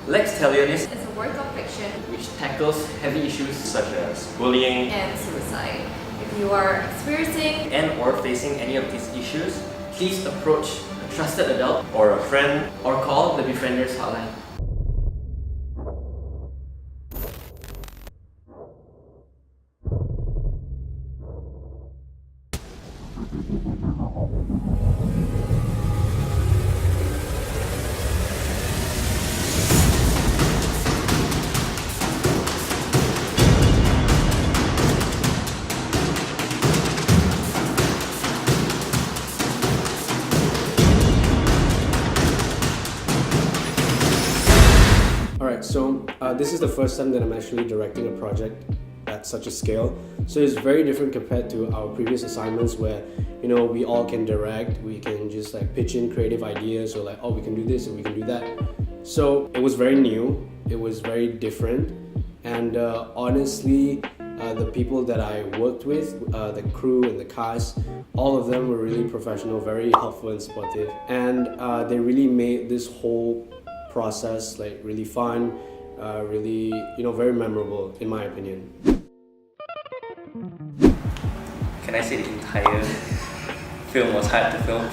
Lex Talionis is a work of fiction which tackles heavy issues such as bullying and suicide. If you are experiencing and or facing any of these issues, please approach a trusted adult or a friend or call the Befrienders hotline. Alright, so this is the first time that I'm actually directing a project at such a scale. So it's very different compared to our previous assignments where, you know, we all can direct, we can just like pitch in creative ideas or like, oh, we can do this or we can do that. So it was very new, it was very different, and honestly, the people that I worked with, the crew and the cast, all of them were really professional, very helpful and supportive, and they really made this whole process like really fun, really, you know, very memorable in my opinion. Can I say the entire film was hard to film?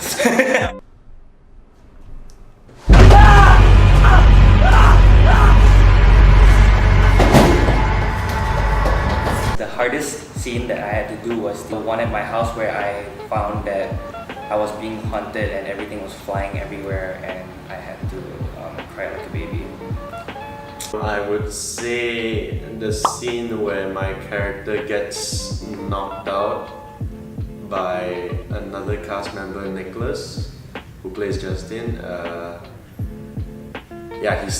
The hardest scene that I had to do was the one at my house where I found that I was being haunted and everything was flying everywhere and I had to cry like a baby. I would say the scene where my character gets knocked out by another cast member, Nicholas, who plays Justine. Yeah, he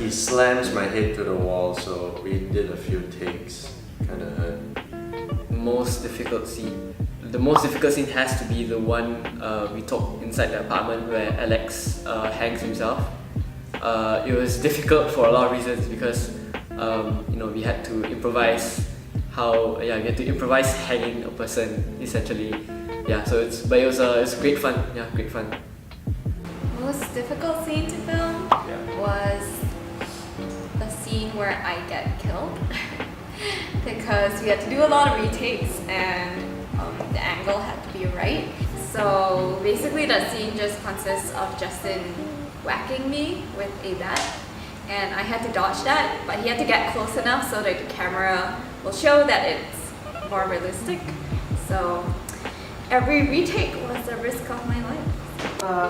slams my head to the wall, so we did a few takes. Kinda hurt. The most difficult scene has to be the one we took inside the apartment where Alex hangs himself. It was difficult for a lot of reasons because you know, we had to improvise hanging a person essentially. Yeah, so it's great fun. Yeah, great fun. most difficult scene to film was the scene where I get killed because we had to do a lot of retakes and the angle had to be right. So basically that scene just consists of Justine whacking me with a bat and I had to dodge that, but he had to get close enough so that the camera will show that it's more realistic. So every retake was a risk of my life.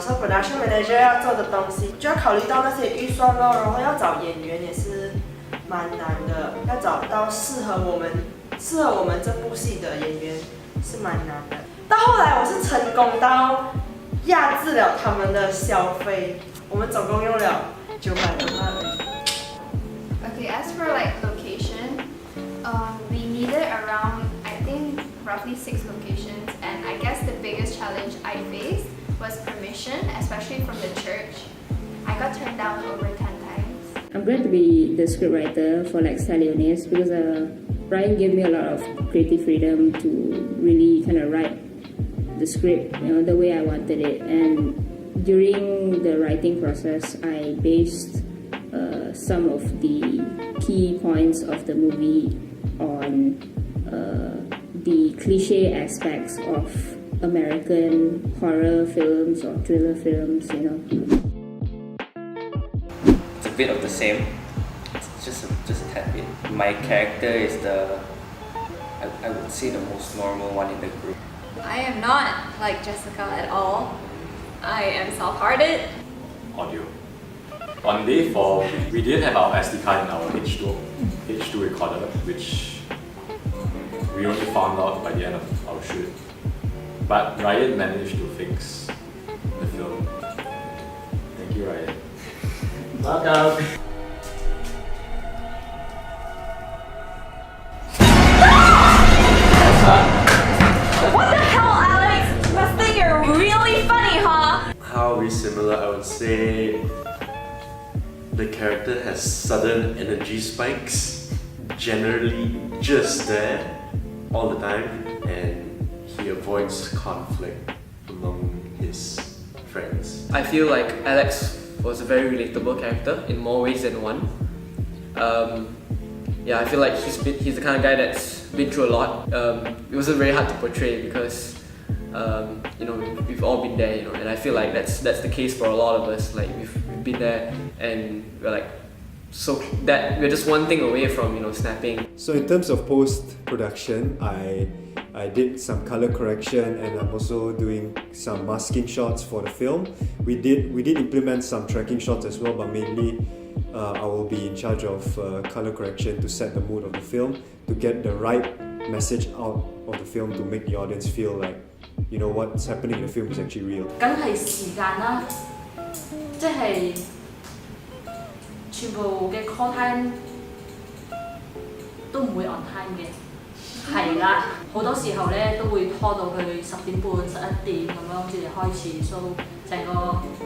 像 production manager 要做的东西，就要考虑到那些预算咯，然后要找演员也是蛮难的，要找到适合我们这部戏的演员是蛮难的。到后来我是成功到压制了他们的消费，我们总共用了900多万而已。Okay, as for like location, we needed around, I think, roughly 6 locations, and I guess the biggest challenge I faced was permission, especially from the church. I got turned down over 10 times. I'm glad to be the scriptwriter for Lex Talionis because Brian gave me a lot of creative freedom to really kind of write the script, you know, the way I wanted it. And during the writing process, I based some of the key points of the movie on the cliche aspects of American horror films or thriller films, you know. It's a bit of the same. It's just a tad bit. My character is I would say the most normal one in the group. I am not like Jessica at all. I am soft-hearted. Audio. On day 4, we didn't have our SD card in our H2 recorder, which we only found out by the end of our shoot. But Ryan managed to fix the film. Thank you, Ryan. Welcome. What the hell, Alex? You must think you're really funny, huh? How are we similar? I would say the character has sudden energy spikes, generally just there all the time, and he avoids conflict among his friends. I feel like Alex was a very relatable character in more ways than one. Yeah, I feel like he's the kind of guy that's been through a lot. It wasn't very hard to portray because you know, we've all been there, you know, and I feel like that's the case for a lot of us. Like we've been there, and we're like, so that we're just one thing away from, you know, snapping. So in terms of post-production, I did some color correction, and I'm also doing some masking shots for the film. We did implement some tracking shots as well, but mainly I will be in charge of color correction to set the mood of the film, to get the right message out of the film, to make the audience feel like, you know, what's happening in the film is actually real. 梗係時間啦，即係全部嘅 call time 都唔會 on time 嘅，係啦，好多時候咧都會拖到去10點半、11點咁樣先至開始，所以成個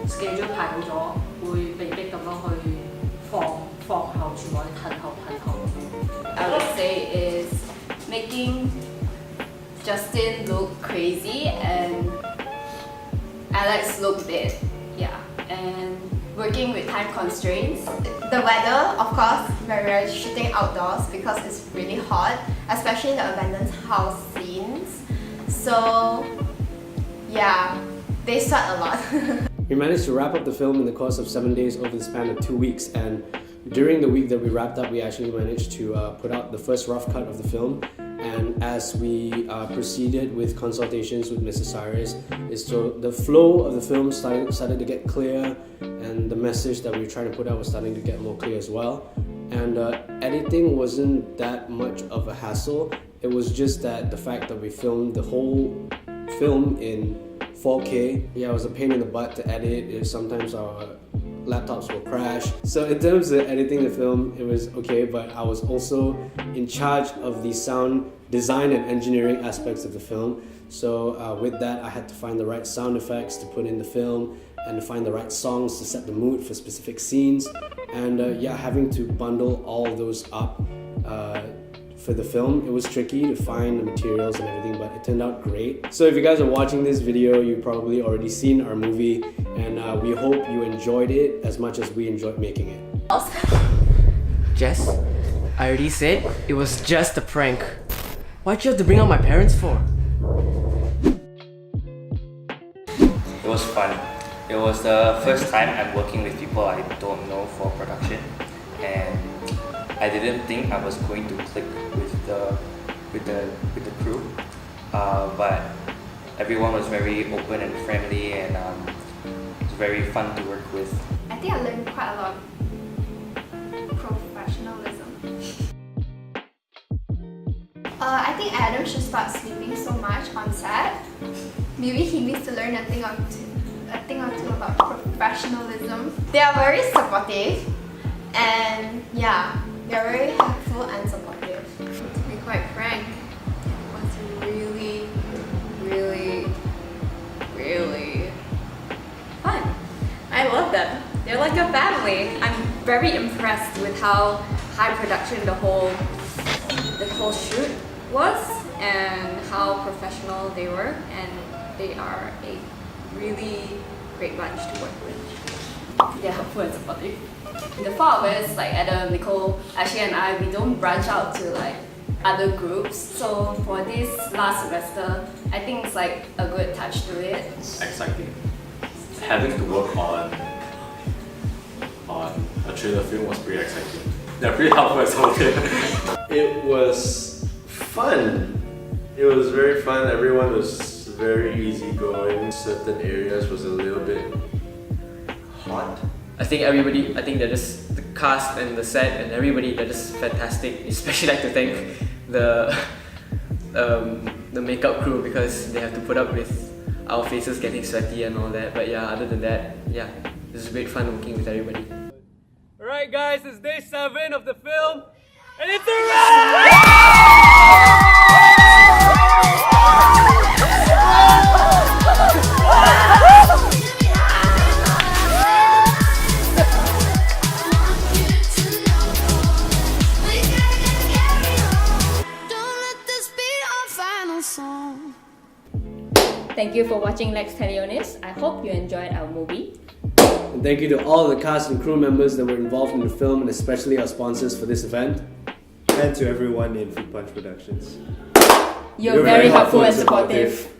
schedule 排好咗，會被逼咁樣去放後，全部去褪後。I would say is making Justine look crazy and Alex look dead. Yeah, and working with time constraints. The weather, of course, we're shooting outdoors because it's really hot, especially the abandoned house scenes. So, yeah, they sweat a lot. We managed to wrap up the film in the course of 7 days over the span of 2 weeks, and during the week that we wrapped up, we actually managed to put out the first rough cut of the film. And as we proceeded with consultations with Mrs. Cyrus, so the flow of the film started to get clear, and the message that we were trying to put out was starting to get more clear as well. And editing wasn't that much of a hassle. It was just that the fact that we filmed the whole film in 4K, yeah, it was a pain in the butt to edit. Sometimes our laptops will crash. So in terms of editing the film, it was okay, but I was also in charge of the sound design and engineering aspects of the film. So with that, I had to find the right sound effects to put in the film, and to find the right songs to set the mood for specific scenes. And yeah, having to bundle all those up for the film, it was tricky to find the materials and everything, but it turned out great. So if you guys are watching this video, you've probably already seen our movie, and we hope you enjoyed it as much as we enjoyed making it. Jess, I already said it was just a prank. Why'd you have to bring out my parents for? It was fun. It was the first time I'm working with people I don't know for production, and I didn't think I was going to click with the crew, but everyone was very open and friendly, and it was very fun to work with. I think I learned quite a lot of professionalism. I think Adam should start sleeping so much on set. Maybe he needs to learn a thing or two about professionalism. They are very supportive, and yeah, they are very helpful and supportive. To be quite frank, it was really, really, really fun. I love them. They're like a family. I'm very impressed with how high production the whole shoot was, and how professional they were, and they are a really great bunch to work with. They're helpful and supportive. The four of us, like Adam, Nicole, Ashley and I, we don't branch out to like other groups. So for this last semester, I think it's like a good touch to it. Exciting. Having to work on a trailer film was pretty exciting. They're pretty helpful and supportive. It was fun. It was very fun. Everyone was very easygoing. Certain areas was a little bit hot. I think they're just, the cast and the set and everybody, they're just fantastic. Especially like to thank the makeup crew, because they have to put up with our faces getting sweaty and all that. But yeah, other than that, yeah, it was great fun working with everybody. Alright guys, it's day 7 of the film, and it's a wrap! Thank you for watching Lex Talionis. I hope you enjoyed our movie. And thank you to all the cast and crew members that were involved in the film, and especially our sponsors for this event. And to everyone in Fruit Punch Productions. You're very helpful and supportive.